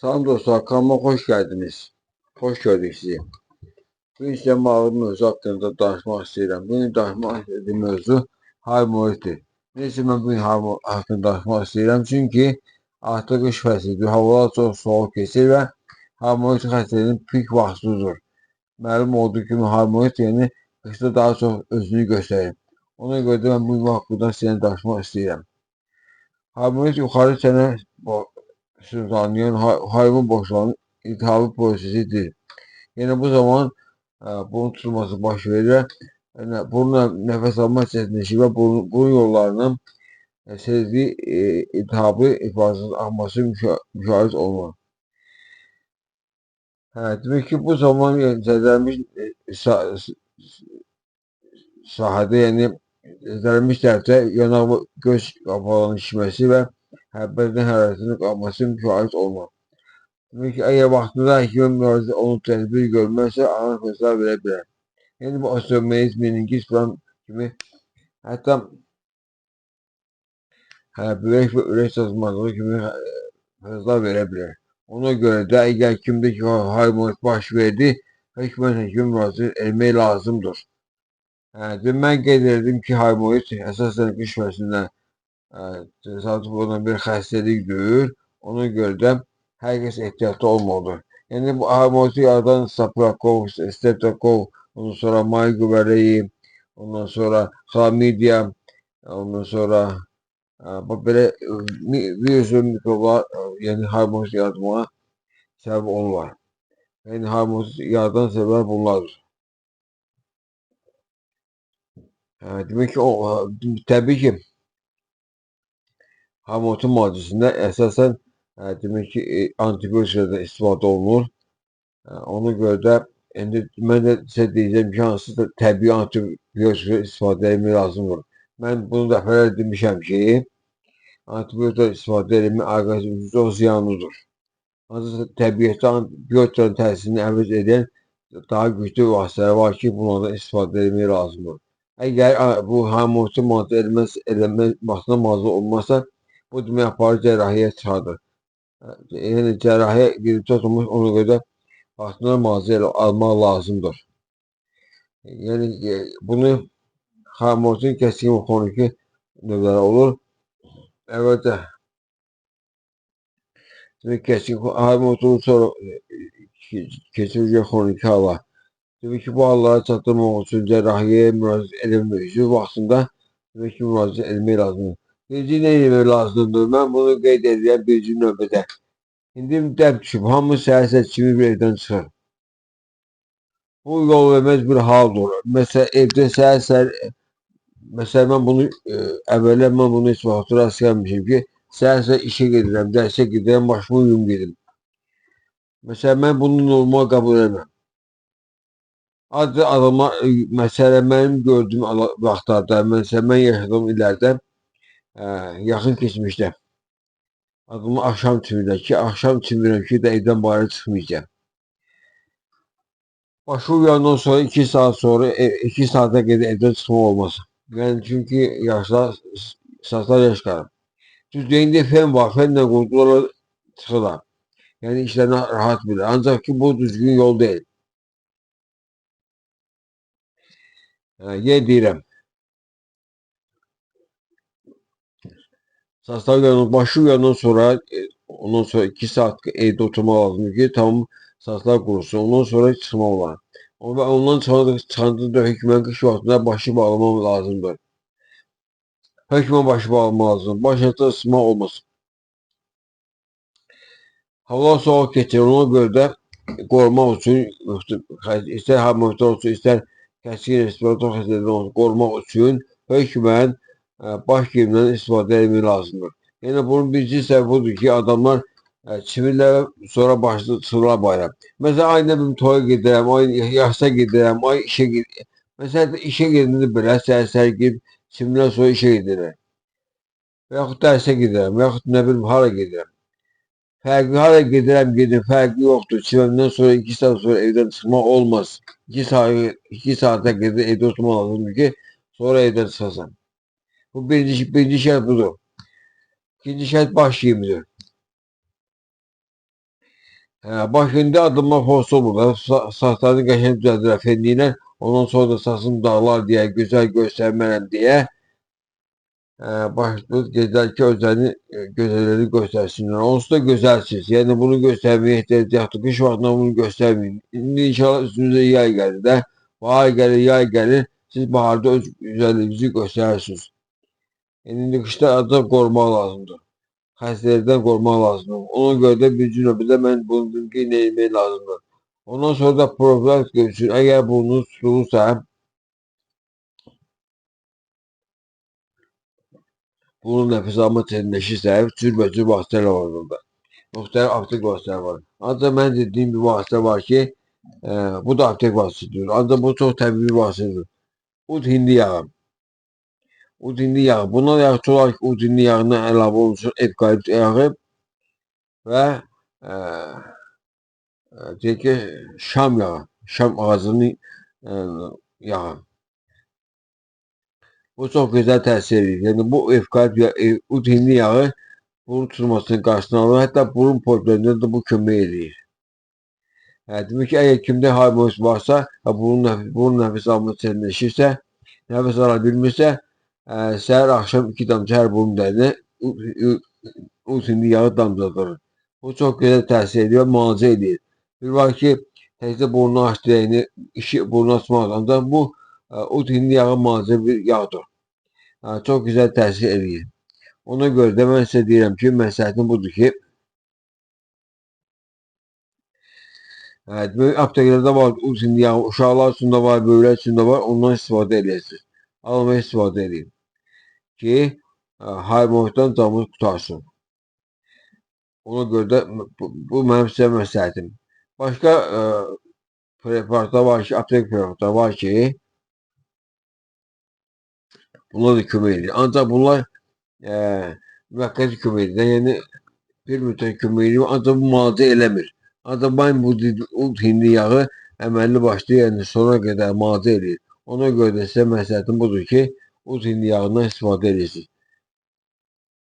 Salam dostlar, kanalıma hoş geldiniz. Hoş gördük sizi. Bugün sizə maraqlı mövzu haqqında danışmaq istəyirəm. Bugün danışmaq istədiyim mövzu harmoniyadır. Neyse, mən bugün harmoniya haqqında danışmaq istəyirəm. Çünki artıq qış fəslidir, havalar çox soğuk keçir və harmoniya xəstəliyinin pik vaxtıdır. Məlum olduğu kimi harmoniya yəni qışda daha çox özünü göstərir. Ona görə də mən bugün haqqında sizlə danışmaq istəyirəm. Harmoniya yuxarı çənə sızlanıyor, hayvan boşluğunun iltihabı prosesidir. Yani bu zaman bunun tutulması baş verir. Yani burunla nefes alma çetinleşir ve burun yollarının sezdiği iltihabı ifadəsiz akması müşahit olunur. Demek ki bu zaman zədələnmiş sahədə, yəni zədələnmiş tərəfdə yanaq və göz qapağının şişməsi və bədən hərarətinin qalması müşahit olunur. Demek ki, eğer vaxtında həkimə müraciət olunub tədbir görülməzsə, ağır xəstələr verə bilər. Yəni bu osteomiyeliz, meningit falan kimi, hətta böyük və ürək çatışmazlığı kimi xəstələr verə bilər. Ona görə də əgər kimdə ki, harmoniya baş verdi, həkimə müraciət etmək lazımdır. Mən qeyd edirdim ki, harmoniya əsasən qış fəslində təsadüf olan bir xəstəlikdir. Ona görə də hər kəs ehtiyatlı olmalıdır. Yəni bu harmoniya yaradan Staphylococcus, ondan sonra may göbələyi, ondan sonra xlamidya, ondan sonra belə virus və mikroblar, yəni harmoniya yaratmağa səbəb olurlar. Yəni harmoniya yaradan səbəblər bunlardır. Demək ki, təbii ki, harmoniya maddəsində əsasən demək ki, antibiotiklərdən istifadə olunur. Ona görə də indi mən də sizə deyəcəm ki, hansısa təbii antibiotik istifadə etmək lazımdır. Mən bunu dəfələrlə demişəm ki, antibiotik istifadə etmək orqanizmə çox ziyanlıdır. Ancaq təbiətdə antibiotiklərin təsirini əvəz edən daha güclü vasitələr var ki, bunlardan istifadə etmək lazımdır. Əgər bu harmoniya maddə eləmək vaxtına mazı olmazsa, bu demək aparır cərrahiyə çıxardır. Yəni cərrahiyə gedib tutulmuş, ona görə də vaxtına mazı almaq lazımdır. Yəni bunu harmoniya kəskin və xroniki növləri olur. Əvvəlcə kəskin harmoniyadan sonra keçiriləcək xroniki hallar. Demək ki, bu hallara çatdırmaq üçün cərrahiyyəyə müraciət edilmək üçün vaxtında demək ki, müraciət etmək lazımdır. Birinci nə etmək lazımdır? Mən bunu qeyd edirəm birinci növbədə. İndi dəb düşüb, hamı səhər kimi bir evdən çıxır. Bu yol verməz bir haldır. Məsələn, evdə səhər, məsələn, mən bunu əvvəllər mən bunu heç vaxt rast gəlmişim ki, səhər işə gedirəm, dərsə gedirəm, başımı yum gedim. Məsələn, mən bunu normal qəbul edəməm. Ancaq adamlar, məsələn, mənim gördüyüm vaxtlarda, məsələn, mən yaşadığım illərdə, yaxın keçmişdə, adamlar axşam çimirlər ki, axşam çimirəm ki, də evdən bayıra çıxmayacağım. Başı uyandan sonra 2 saat sonra, 2 saate qədər evdən çıxmaq olmaz. Yəni, çünki saçlar yaş qalır. Düzdür, indi fen var, fenlə qurdularla çıxırlar. Yəni, işlərini rahat bilir. Ancaq ki, bu düzgün yol deyil. Yer deyirəm. Saçlar uyanır, başı uyandan sonra, ondan sonra 2 saat evdə oturmaq lazımdır ki, tamam saçlar qurusun. Ondan sonra çıxmaq olar. Ondan çıxandan da hökmən qış vaxtında başı bağlamaq lazımdır. Hökmən başı bağlamaq lazımdır. Başında ısınmaq olmasın. Hava soğuk keçir, ona görə də qorumaq üçün, istər harmoniya olsun, istər kəskin respirator xəstəliyindən olsun, qorumaq üçün hökmən baş geyimindən istifadə etmək lazımdır. Yəni bunun birinci səbəbi budur ki, adamlar çimirlər sonra başını çıxırlar bayram. Məsələn, ay nə bilim toya gedirəm, ay yaşda gedirəm, ay işə gedirəm. Məsələn, işə gedəndə belə səhər gedib çimirlər sonra işə gedirlər. Və yaxud dərsə gedirəm, və yaxud nə bilim hara gedirəm. Fərqi hara gedirəm, fərqi yoxdur. Çiməmdən sonra 2 saat sonra evdən çıxmaq olmaz. 2 saata qədər evdə oturmaq lazımdır ki, sonra evdən çıxasan. Bu birinci şərt budur. İkinci şərt baş geyimidir. Bax indi adıma post olurlar. Saçlarını qəşəng düzəldirlər fenli. Ondan sonra da saçını dağlar deyə, gözəl göstərmələm deyə. Bax bu gözəlki özlərini gözəlləri göstərsinlər. Onsuz da gözəlsiniz. Yəni bunu göstərməyə ehtiyac yoxdur. Qış vaxtında bunu göstərməyin. İndi inşallah üstünüzə yay gəlir də. Bahar gəlir, yay gəlir. Siz baharda öz güzəlliyinizi göstərirsiniz. Yəni indi qışda acaq qorumaq lazımdır. Xəstəlikdən qorumaq lazımdır. Ona görə də birinci növbədə mən bunu qeyd etmək lazımdır. Ondan sonra da profilaktika üçün əgər burnunuz tutulursa, bunun nəfəs alma çətinləşirsə, cürbəcür vasitələr var burada. Müxtəlif aptek vasitələri var. Ancaq mən dediyim bir vasitə var ki, bu da aptek vasitəsidir. Ancaq bu çox təbii bir vasitədir. Ud hindi yağı. Ud hindi yağı. Bundan yaxşı olaraq ud hindi yağına əlavə olunsun evkalipt yağı və deyək ki, şam yağı. Şam ağacının yağı. Bu çox gözəl təsir edir. Yəni bu evkalipt ud hindi yağı burun tutulmasının qarşısını alır. Hətta burun poliplərində də bu kömək edir. Demək ki, əgər kimdə himoz varsa, burun nəfəs alma çətinləşirsə, nəfəs ala bilmirsə, səhər axşam 2 damcı hər burun dərinə ud hindi yağı damcıdır. Bu çox gözəl təsir edir və müalicə edir. Bir var ki, təkcə burnu aç dirəyini, burnu açmaq, ancaq bu ud hindi yağı müalicə bir yağdır. Çox gözəl təsir edir. Ona görə də mən sizə deyirəm ki, məsləhətim budur ki, apteklərdə var, ud hindi yağı, uşaqlar üçün də var, böyüklər üçün də var, ondan istifadə edirsiniz. Almaya istifadə edin ki, himoizdən canınız qutarsın. Ona görə də bu mənim sizə məsləhətim. Başqa preparatlar var ki, aptek preparatlar var ki, bunlar da kömək edir. Ancaq bunlar müvəqqəti kömək edir. Yəni bir müddət kömək edir, ancaq bu müalicə eləmir. Ancaq mən bu ud hindi yağı əməlli başlı, yəni sona qədər müalicə edir. Ona görə də sizə məsləhətim budur ki, ud hindi yağından istifadə edirsiniz.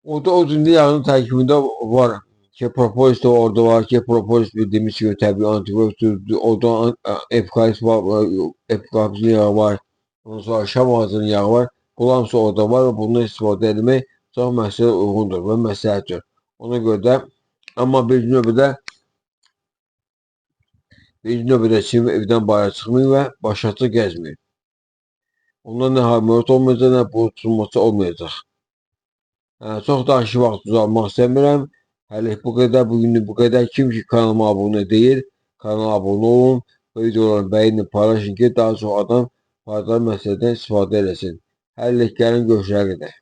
Orada ud hindi yağının tərkibində var ki, propolis de orada var ki, propolis bildiğimiz gibi tabii antibiyotiktir. Orada efkalips var, efkalipsin yağı var. Ondan sonra şam ağacının yağı var. Bunlar hamısı orada var ve bundan istifadə etmək çox məsələ uyğundur və məsləhətdir. Ona görə də, amma birinci növbədə siz evdən bayıra çıxmayın və başıaçıq gəzməyin. Ondan nə hamiləlik olmayacaq, nə burun tutulması olmayacaq. Çox danışıq vaxt uzanmaq istəmirəm. Hələ bu qədər, bugünlük bu qədər. Kim ki kanalıma abunə deyil, kanala abunə olun. Videoları bəyənin, paylaşın ki, daha çox adam faydalı məsələdən istifadə eləsin. Hələ gəlin görüşənə qədər.